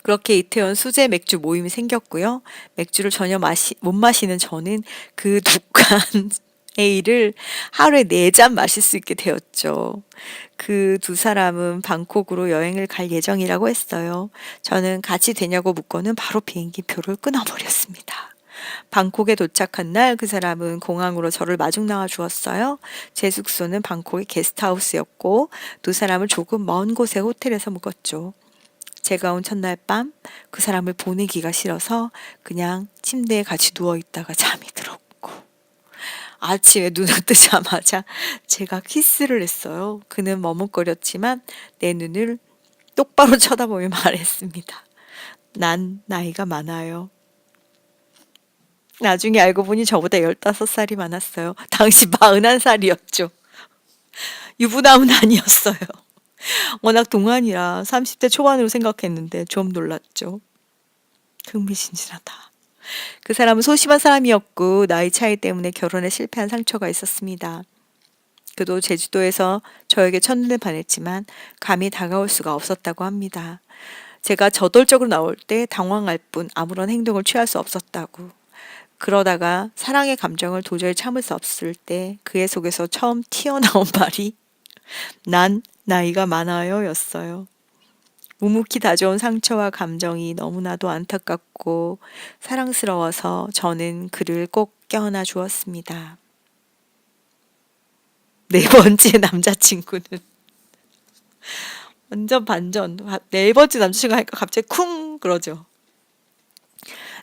S1: 그렇게 이태원 수제 맥주 모임이 생겼고요. 맥주를 전혀 못 마시는 저는 그 독한 에이를 하루에 4잔 마실 수 있게 되었죠. 그 두 사람은 방콕으로 여행을 갈 예정이라고 했어요. 저는 같이 되냐고 묻고는 바로 비행기 표를 끊어버렸습니다. 방콕에 도착한 날 그 사람은 공항으로 저를 마중 나와 주었어요. 제 숙소는 방콕의 게스트하우스였고 두 사람을 조금 먼 곳의 호텔에서 묵었죠. 제가 온 첫날 밤 그 사람을 보내기가 싫어서 그냥 침대에 같이 누워 있다가 잠이 들었고 아침에 눈을 뜨자마자 제가 키스를 했어요. 그는 머뭇거렸지만 내 눈을 똑바로 쳐다보며 말했습니다. 난 나이가 많아요. 나중에 알고 보니 저보다 15살이 많았어요. 당시 41살이었죠. 유부남은 아니었어요. 워낙 동안이라 30대 초반으로 생각했는데 좀 놀랐죠. 흥미진진하다. 그 사람은 소심한 사람이었고 나이 차이 때문에 결혼에 실패한 상처가 있었습니다. 그도 제주도에서 저에게 첫눈에 반했지만 감히 다가올 수가 없었다고 합니다. 제가 저돌적으로 나올 때 당황할 뿐 아무런 행동을 취할 수 없었다고. 그러다가 사랑의 감정을 도저히 참을 수 없을 때 그의 속에서 처음 튀어나온 말이 난 나이가 많아요 였어요. 묵묵히 다져온 상처와 감정이 너무나도 안타깝고 사랑스러워서 저는 그를 꼭 껴안아 주었습니다. 네 번째 남자친구는 완전 반전. 네 번째 남자친구 하니까 갑자기 쿵 그러죠.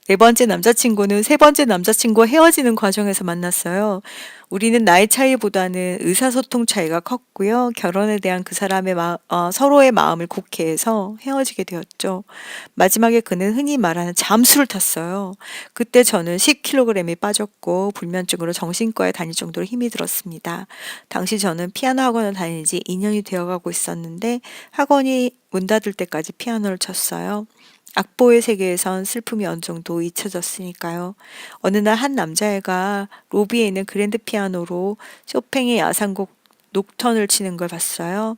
S1: 네 번째 남자친구는 세 번째 친구와 헤어지는 과정에서 만났어요. 우리는 나이 차이보다는 의사소통 차이가 컸고요. 결혼에 대한 그 사람의 서로의 마음을 굳게 해서 헤어지게 되었죠. 마지막에 그는 흔히 말하는 잠수를 탔어요. 그때 저는 10kg이 빠졌고 불면증으로 정신과에 다닐 정도로 힘이 들었습니다. 당시 저는 피아노 학원을 다닌 지 2년이 되어가고 있었는데 학원이 문 닫을 때까지 피아노를 쳤어요. 악보의 세계에선 슬픔이 어느 정도 잊혀졌으니까요. 어느 날 한 남자애가 로비에 있는 그랜드 피아노로 쇼팽의 야상곡 녹턴을 치는 걸 봤어요.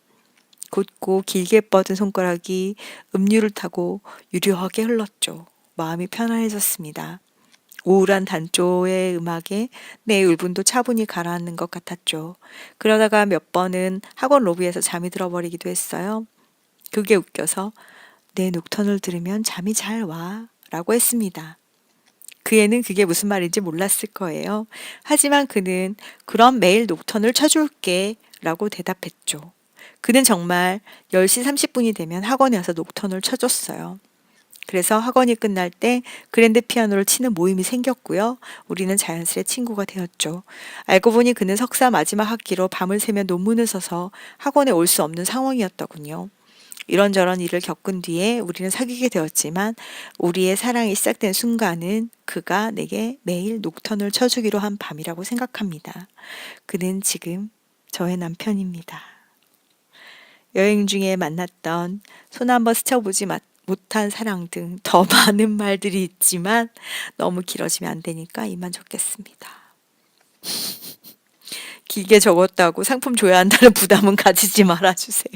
S1: 곧고 길게 뻗은 손가락이 음률을 타고 유려하게 흘렀죠. 마음이 편안해졌습니다. 우울한 단조의 음악에 내 울분도 차분히 가라앉는 것 같았죠. 그러다가 몇 번은 학원 로비에서 잠이 들어버리기도 했어요. 그게 웃겨서 내 녹턴을 들으면 잠이 잘 와 라고 했습니다. 그 애는 그게 무슨 말인지 몰랐을 거예요. 하지만 그는 그럼 매일 녹턴을 쳐줄게 라고 대답했죠. 그는 정말 10시 30분이 되면 학원에 와서 녹턴을 쳐줬어요. 그래서 학원이 끝날 때 그랜드 피아노를 치는 모임이 생겼고요. 우리는 자연스레 친구가 되었죠. 알고 보니 그는 석사 마지막 학기로 밤을 새며 논문을 써서 학원에 올 수 없는 상황이었더군요. 이런저런 일을 겪은 뒤에 우리는 사귀게 되었지만 우리의 사랑이 시작된 순간은 그가 내게 매일 녹턴을 쳐주기로 한 밤이라고 생각합니다. 그는 지금 저의 남편입니다. 여행 중에 만났던 손 한번 스쳐보지 못한 사랑 등 더 많은 말들이 있지만 너무 길어지면 안 되니까 이만 적겠습니다. 길게 적었다고 상품 줘야 한다는 부담은 가지지 말아주세요.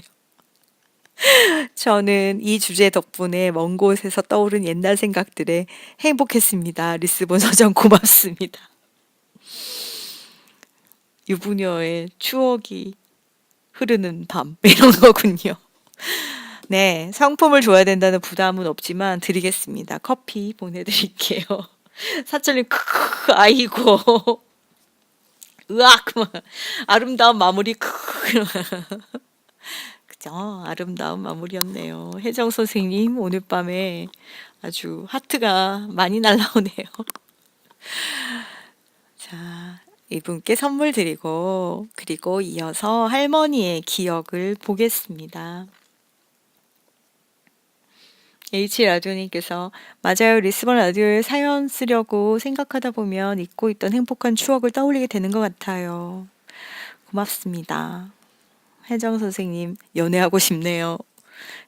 S1: 저는 이 주제 덕분에 먼 곳에서 떠오른 옛날 생각들에 행복했습니다. 리스본 서점 고맙습니다. 유부녀의 추억이 흐르는 밤 이런 거군요. 네, 상품을 줘야 된다는 부담은 없지만 드리겠습니다. 커피 보내드릴게요. 사철님 크크 아이고 으악 아름다운 마무리 크크 그죠? 아름다운 마무리였네요. 혜정 선생님 오늘 밤에 아주 하트가 많이 날라오네요. 자, 이분께 선물 드리고 그리고 이어서 할머니의 기억을 보겠습니다. H라디오님께서 맞아요. 리스본 라디오에 사연 쓰려고 생각하다 보면 잊고 있던 행복한 추억을 떠올리게 되는 것 같아요. 고맙습니다. 혜정 선생님 연애하고 싶네요.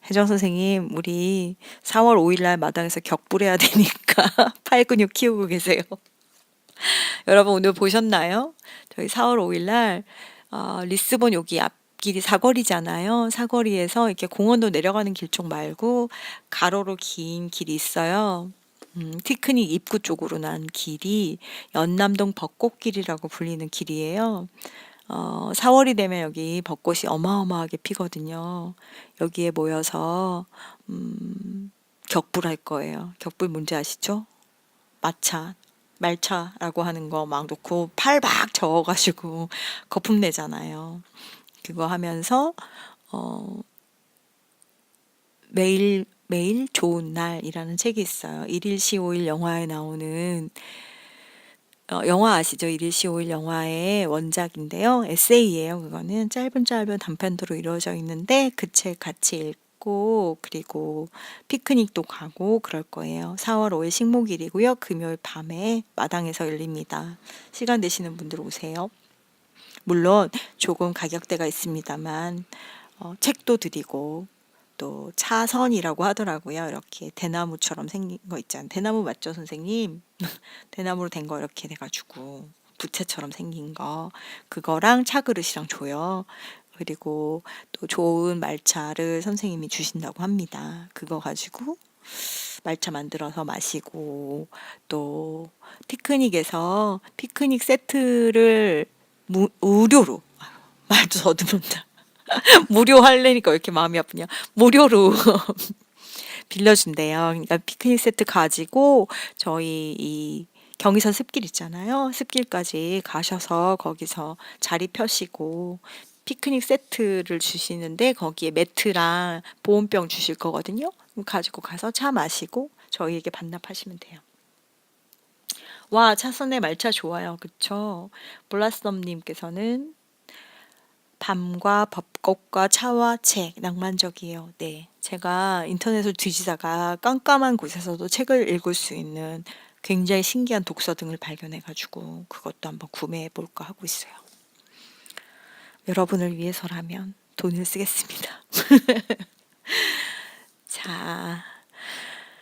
S1: 혜정 선생님 우리 4월 5일 날 마당에서 격불해야 되니까 팔 근육 키우고 계세요. 여러분 오늘 보셨나요? 저희 4월 5일 날 리스본 여기 앞길이 사거리잖아요. 사거리에서 이렇게 공원도 내려가는 길 쪽 말고 가로로 긴 길이 있어요. 티크닉 입구 쪽으로 난 길이 연남동 벚꽃길이라고 불리는 길이에요. 4월이 되면 여기 벚꽃이 어마어마하게 피거든요. 여기에 모여서 격불할 거예요. 격불 뭔지 아시죠? 말차라고 하는 거 막 놓고 팔 막 저어가지고 거품 내잖아요. 그거 하면서 매일 매일 좋은 날이라는 책이 있어요. 1일 시 5일 영화에 나오는 영화 아시죠? 1일 시 5일 영화의 원작인데요. 에세이예요. 그거는 짧은 단편도로 이루어져 있는데 그 책 같이 읽고 그리고 피크닉도 가고 그럴 거예요. 4월 5일 식목일이고요. 금요일 밤에 마당에서 열립니다. 시간 되시는 분들 오세요. 물론 조금 가격대가 있습니다만 책도 드리고 또 차선이라고 하더라고요. 이렇게 대나무처럼 생긴 거 있잖아요. 대나무 맞죠, 선생님? 대나무로 된 거 이렇게 돼가지고 부채처럼 생긴 거 그거랑 차그릇이랑 줘요. 그리고 또 좋은 말차를 선생님이 주신다고 합니다. 그거 가지고 말차 만들어서 마시고 또 피크닉에서 피크닉 세트를 무료로 말도 더듬는다. 무료 할래니까 왜 이렇게 마음이 아프냐. 무료로 빌려준대요. 그러니까 피크닉 세트 가지고 저희 이 경의선 습길 있잖아요. 습길까지 가셔서 거기서 자리 펴시고 피크닉 세트를 주시는데 거기에 매트랑 보온병 주실 거거든요. 그럼 가지고 가서 차 마시고 저희에게 반납하시면 돼요. 와, 차선의 말차 좋아요. 그쵸? 블라썸님께서는 밤과 벚꽃과 차와 책 낭만적이에요. 네. 제가 인터넷을 뒤지다가 깜깜한 곳에서도 책을 읽을 수 있는 굉장히 신기한 독서 등을 발견해 가지고 그것도 한번 구매해 볼까 하고 있어요. 여러분을 위해서라면 돈을 쓰겠습니다. 자,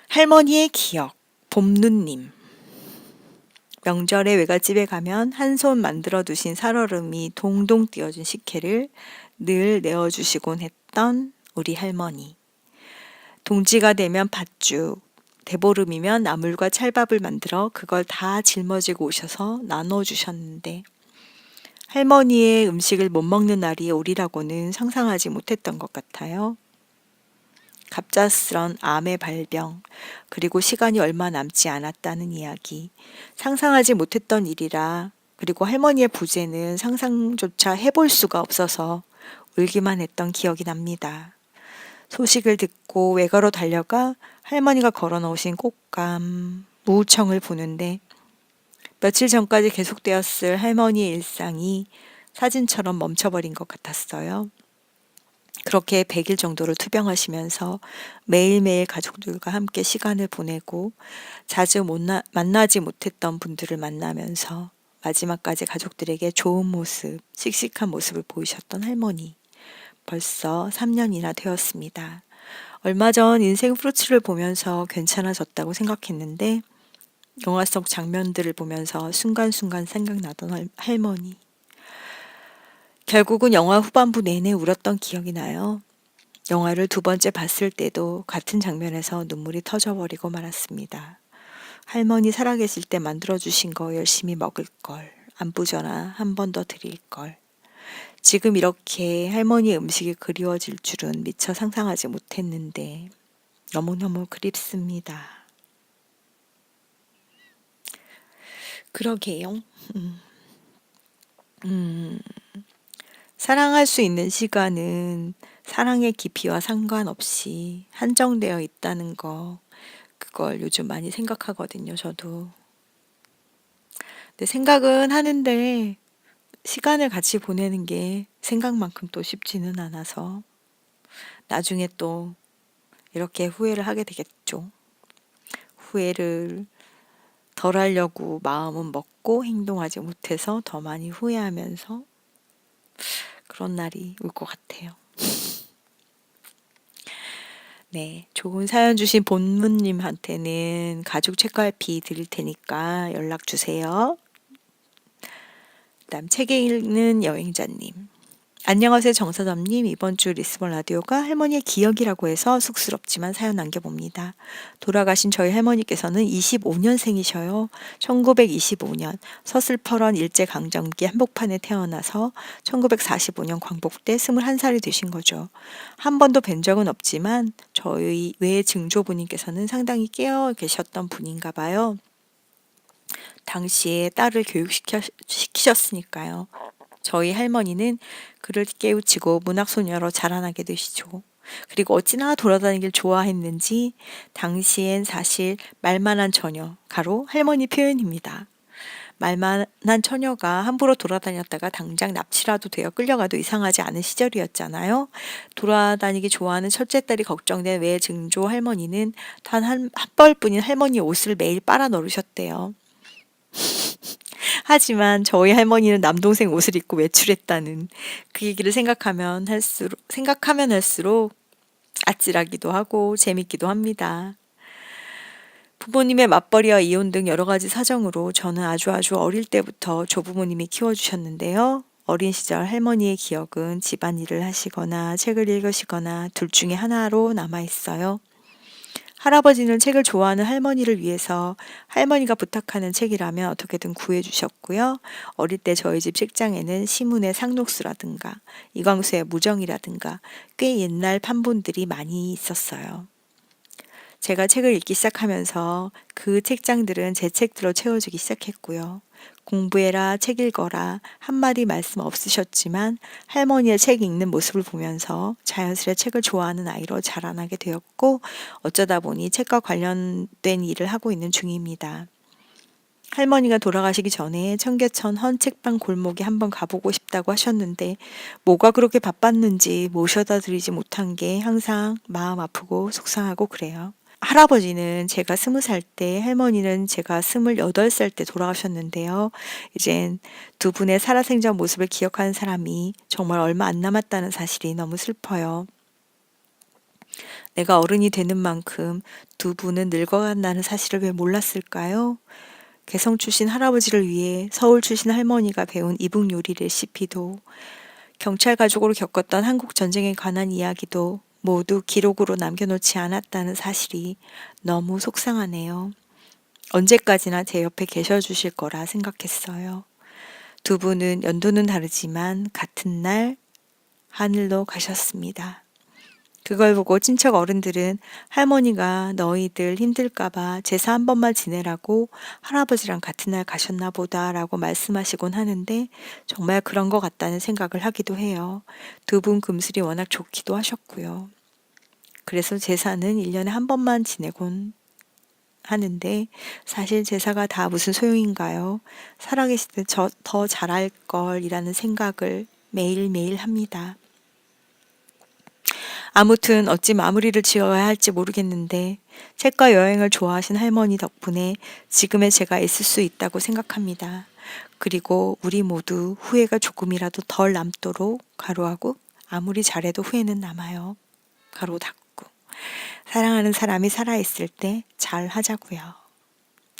S1: 할머니의 기억, 봄누님. 명절에 외갓집에 가면 한 손 만들어 두신 살얼음이 동동 띄어진 식혜를 늘 내어주시곤 했던 우리 할머니. 동지가 되면 팥죽, 대보름이면 나물과 찰밥을 만들어 그걸 다 짊어지고 오셔서 나눠주셨는데 할머니의 음식을 못 먹는 날이 오리라고는 상상하지 못했던 것 같아요. 갑작스런 암의 발병, 그리고 시간이 얼마 남지 않았다는 이야기, 상상하지 못했던 일이라, 그리고 할머니의 부재는 상상조차 해볼 수가 없어서 울기만 했던 기억이 납니다. 소식을 듣고 외가로 달려가 할머니가 걸어 놓으신 꽃감, 무청을 보는데 며칠 전까지 계속되었을 할머니의 일상이 사진처럼 멈춰버린 것 같았어요. 그렇게 100일 정도를 투병하시면서 매일매일 가족들과 함께 시간을 보내고 자주 만나지 못했던 분들을 만나면서 마지막까지 가족들에게 좋은 모습, 씩씩한 모습을 보이셨던 할머니. 벌써 3년이나 되었습니다. 얼마 전 인생 프루츠를 보면서 괜찮아졌다고 생각했는데 영화 속 장면들을 보면서 순간순간 생각나던 할머니. 결국은 영화 후반부 내내 울었던 기억이 나요. 영화를 2번째 봤을 때도 같은 장면에서 눈물이 터져버리고 말았습니다. 할머니 살아계실 때 만들어주신 거 열심히 먹을 걸, 안부 전화 한 번 더 드릴 걸. 지금 이렇게 할머니의 음식이 그리워질 줄은 미처 상상하지 못했는데 너무너무 그립습니다. 그러게요. 사랑할 수 있는 시간은 사랑의 깊이와 상관없이 한정되어 있다는 거, 그걸 요즘 많이 생각하거든요, 저도. 근데 생각은 하는데 시간을 같이 보내는 게 생각만큼 또 쉽지는 않아서 나중에 또 이렇게 후회를 하게 되겠죠. 후회를 덜 하려고 마음은 먹고 행동하지 못해서 더 많이 후회하면서 그런 날이 올 것 같아요. 네, 좋은 사연 주신 본문님한테는 가죽 책갈피 드릴 테니까 연락 주세요. 그다음 책 읽는 여행자님. 안녕하세요, 정사점님. 이번 주 리스본 라디오가 할머니의 기억이라고 해서 쑥스럽지만 사연 남겨봅니다. 돌아가신 저희 할머니께서는 25년생이셔요. 1925년 서슬퍼런 일제강점기 한복판에 태어나서 1945년 광복때 21살이 되신 거죠. 한 번도 뵌 적은 없지만 저희 외 증조부님께서는 상당히 깨어 계셨던 분인가 봐요. 당시에 딸을 교육시키셨으니까요. 저희 할머니는 그를 깨우치고 문학소녀로 자라나게 되시죠. 그리고 어찌나 돌아다니길 좋아했는지 당시엔 사실 말만한 처녀, 가로 할머니 표현입니다. 말만한 처녀가 함부로 돌아다녔다가 당장 납치라도 되어 끌려가도 이상하지 않은 시절이었잖아요. 돌아다니기 좋아하는 첫째 딸이 걱정된 외증조 할머니는 단 한 벌뿐인 할머니 옷을 매일 빨아 넣으셨대요. 하지만 저희 할머니는 남동생 옷을 입고 외출했다는 그 얘기를 생각하면 할수록 아찔하기도 하고 재밌기도 합니다. 부모님의 맞벌이와 이혼 등 여러 가지 사정으로 저는 아주 어릴 때부터 조부모님이 키워주셨는데요. 어린 시절 할머니의 기억은 집안일을 하시거나 책을 읽으시거나 둘 중에 하나로 남아있어요. 할아버지는 책을 좋아하는 할머니를 위해서 할머니가 부탁하는 책이라면 어떻게든 구해주셨고요. 어릴 때 저희 집 책장에는 시문의 상록수라든가 이광수의 무정이라든가 꽤 옛날 판본들이 많이 있었어요. 제가 책을 읽기 시작하면서 그 책장들은 제 책들로 채워지기 시작했고요. 공부해라, 책 읽어라 한마디 말씀 없으셨지만 할머니의 책 읽는 모습을 보면서 자연스레 책을 좋아하는 아이로 자라나게 되었고 어쩌다 보니 책과 관련된 일을 하고 있는 중입니다. 할머니가 돌아가시기 전에 청계천 헌책방 골목에 한번 가보고 싶다고 하셨는데 뭐가 그렇게 바빴는지 모셔다 드리지 못한 게 항상 마음 아프고 속상하고 그래요. 할아버지는 제가 20살 때, 할머니는 제가 28살 때 돌아가셨는데요. 이젠 두 분의 살아생전 모습을 기억하는 사람이 정말 얼마 안 남았다는 사실이 너무 슬퍼요. 내가 어른이 되는 만큼 두 분은 늙어간다는 사실을 왜 몰랐을까요? 개성 출신 할아버지를 위해 서울 출신 할머니가 배운 이북 요리 레시피도 경찰 가족으로 겪었던 한국 전쟁에 관한 이야기도 모두 기록으로 남겨놓지 않았다는 사실이 너무 속상하네요. 언제까지나 제 옆에 계셔 주실 거라 생각했어요. 두 분은 연도는 다르지만 같은 날 하늘로 가셨습니다. 그걸 보고 친척 어른들은 할머니가 너희들 힘들까봐 제사 한 번만 지내라고 할아버지랑 같은 날 가셨나 보다라고 말씀하시곤 하는데 정말 그런 것 같다는 생각을 하기도 해요. 두 분 금슬이 워낙 좋기도 하셨고요. 그래서 제사는 1년에 한 번만 지내곤 하는데 사실 제사가 다 무슨 소용인가요? 살아계실 때 더 잘할 걸이라는 생각을 매일매일 합니다. 아무튼 어찌 마무리를 지어야 할지 모르겠는데 책과 여행을 좋아하신 할머니 덕분에 지금의 제가 있을 수 있다고 생각합니다. 그리고 우리 모두 후회가 조금이라도 덜 남도록 가로하고 아무리 잘해도 후회는 남아요. 가로 닫고. 사랑하는 사람이 살아있을 때 잘 하자고요.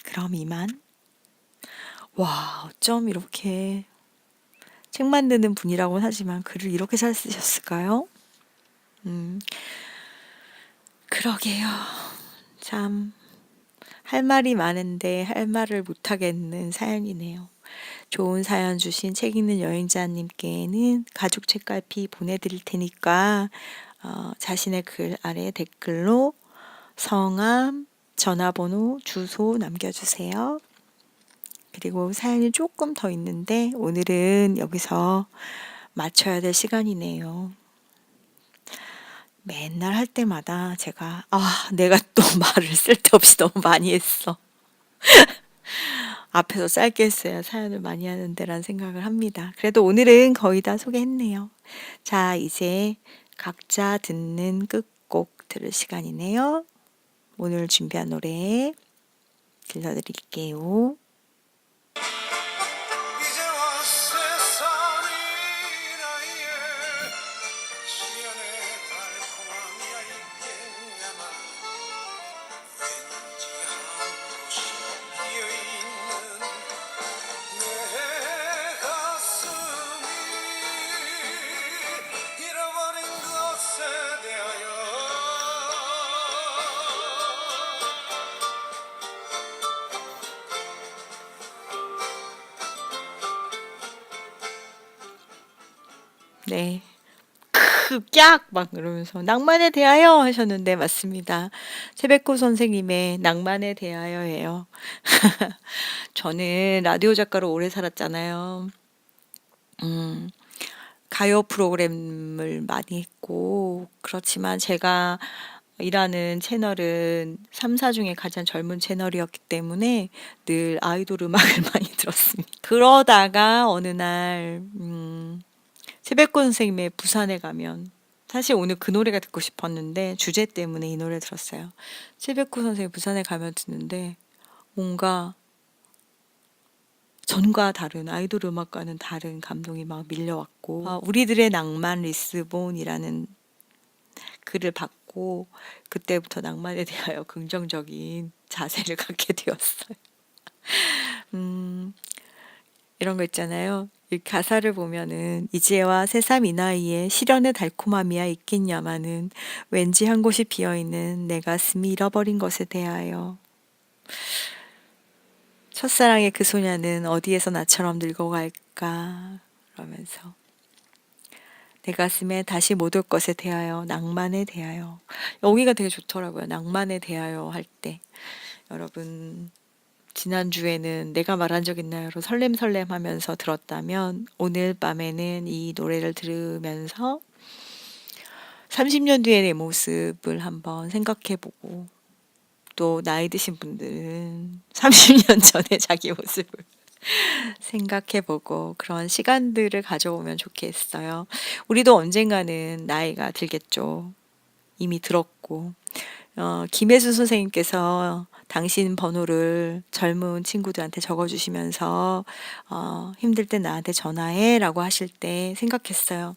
S1: 그럼 이만. 와, 어쩜 이렇게 책 만드는 분이라고는 하지만 글을 이렇게 잘 쓰셨을까요? 그러게요. 참, 할 말이 많은데 할 말을 못하겠는 사연이네요. 좋은 사연 주신 책 읽는 여행자님께는 가죽 책갈피 보내드릴 테니까 자신의 글 아래 댓글로 성함, 전화번호, 주소 남겨주세요. 그리고 사연이 조금 더 있는데 오늘은 여기서 마쳐야 될 시간이네요. 맨날 할 때마다 제가 내가 또 말을 쓸데없이 너무 많이 했어. 앞에서 짧게 했어야 사연을 많이 하는데라는 생각을 합니다. 그래도 오늘은 거의 다 소개했네요. 자, 이제 각자 듣는 끝곡 들을 시간이네요. 오늘 준비한 노래 들려드릴게요.
S2: 이제와 세상이 나의 시연의 달콤함이야 있겠냐마 왠지 한 곳이 비어있는 내 가슴이 잃어버린 것에 대하여
S1: 네. 깍! 막 그러면서 낭만에 대하여 하셨는데 맞습니다. 최백호 선생님의 낭만에 대하여예요. 저는 라디오 작가로 오래 살았잖아요. 가요 프로그램을 많이 했고 그렇지만 제가 일하는 채널은 3사 중에 가장 젊은 채널이었기 때문에 늘 아이돌 음악을 많이 들었습니다. 그러다가 어느 날 최백호 선생님의 부산에 가면 사실 오늘 그 노래가 듣고 싶었는데 주제 때문에 이 노래 들었어요. 최백호 선생님 부산에 가면 듣는데 뭔가 전과 다른 아이돌 음악과는 다른 감동이 막 밀려왔고 우리들의 낭만 리스본이라는 글을 받고 그때부터 낭만에 대하여 긍정적인 자세를 갖게 되었어요. 이런 거 있잖아요. 이 가사를 보면은 이제와 새삼 이 나이에 시련의 달콤함이야 있겠냐마는 왠지 한 곳이 비어있는 내 가슴이 잃어버린 것에 대하여 첫사랑의 그 소녀는 어디에서 나처럼 늙어갈까 그러면서 내 가슴에 다시 못 올 것에 대하여 낭만에 대하여 여기가 되게 좋더라고요. 낭만에 대하여 할 때 여러분 지난주에는 내가 말한 적 있나요로 설렘설렘 하면서 들었다면 오늘 밤에는 이 노래를 들으면서 30년 뒤의 내 모습을 한번 생각해보고 또 나이 드신 분들은 30년 전에 자기 모습을 생각해보고 그런 시간들을 가져오면 좋겠어요. 우리도 언젠가는 나이가 들겠죠. 이미 들었고 김혜수 선생님께서 당신 번호를 젊은 친구들한테 적어주시면서 힘들 때 나한테 전화해라고 하실 때 생각했어요.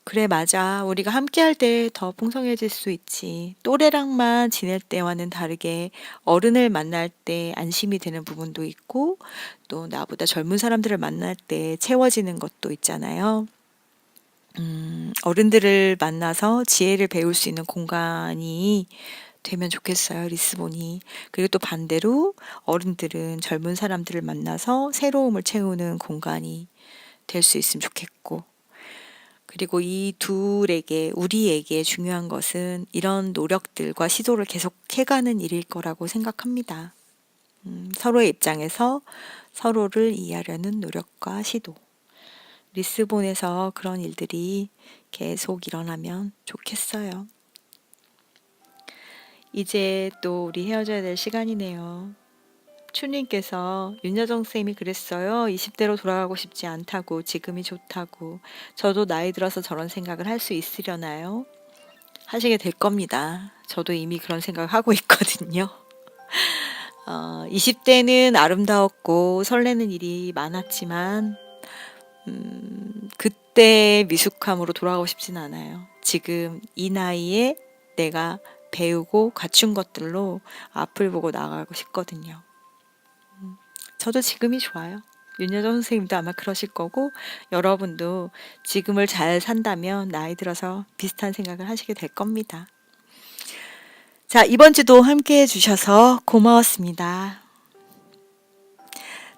S1: 그래, 맞아. 우리가 함께 할 때 더 풍성해질 수 있지. 또래랑만 지낼 때와는 다르게 어른을 만날 때 안심이 되는 부분도 있고 또 나보다 젊은 사람들을 만날 때 채워지는 것도 있잖아요. 어른들을 만나서 지혜를 배울 수 있는 공간이 되면 좋겠어요, 리스본이. 그리고 또 반대로 어른들은 젊은 사람들을 만나서 새로움을 채우는 공간이 될 수 있으면 좋겠고. 그리고 이 둘에게, 우리에게 중요한 것은 이런 노력들과 시도를 계속 해가는 일일 거라고 생각합니다. 서로의 입장에서 서로를 이해하려는 노력과 시도. 리스본에서 그런 일들이 계속 일어나면 좋겠어요. 이제 또 우리 헤어져야 될 시간이네요. 추님께서 윤여정 쌤이 그랬어요. 20대로 돌아가고 싶지 않다고, 지금이 좋다고. 저도 나이 들어서 저런 생각을 할 수 있으려나요? 하시게 될 겁니다. 저도 이미 그런 생각을 하고 있거든요. 20대는 아름다웠고 설레는 일이 많았지만 그때 미숙함으로 돌아가고 싶진 않아요. 지금 이 나이에 내가 배우고 갖춘 것들로 앞을 보고 나가고 싶거든요. 저도 지금이 좋아요. 윤여정 선생님도 아마 그러실 거고 여러분도 지금을 잘 산다면 나이 들어서 비슷한 생각을 하시게 될 겁니다. 자, 이번 주도 함께 해주셔서 고마웠습니다.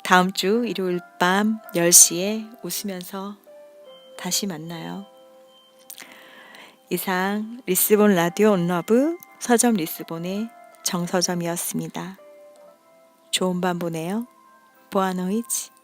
S1: 다음 주 일요일 밤 10시에 웃으면서 다시 만나요. 이상 리스본 라디오 온러브 서점 리스본의 정서점이었습니다. 좋은 밤 보내요. 보아노이즈.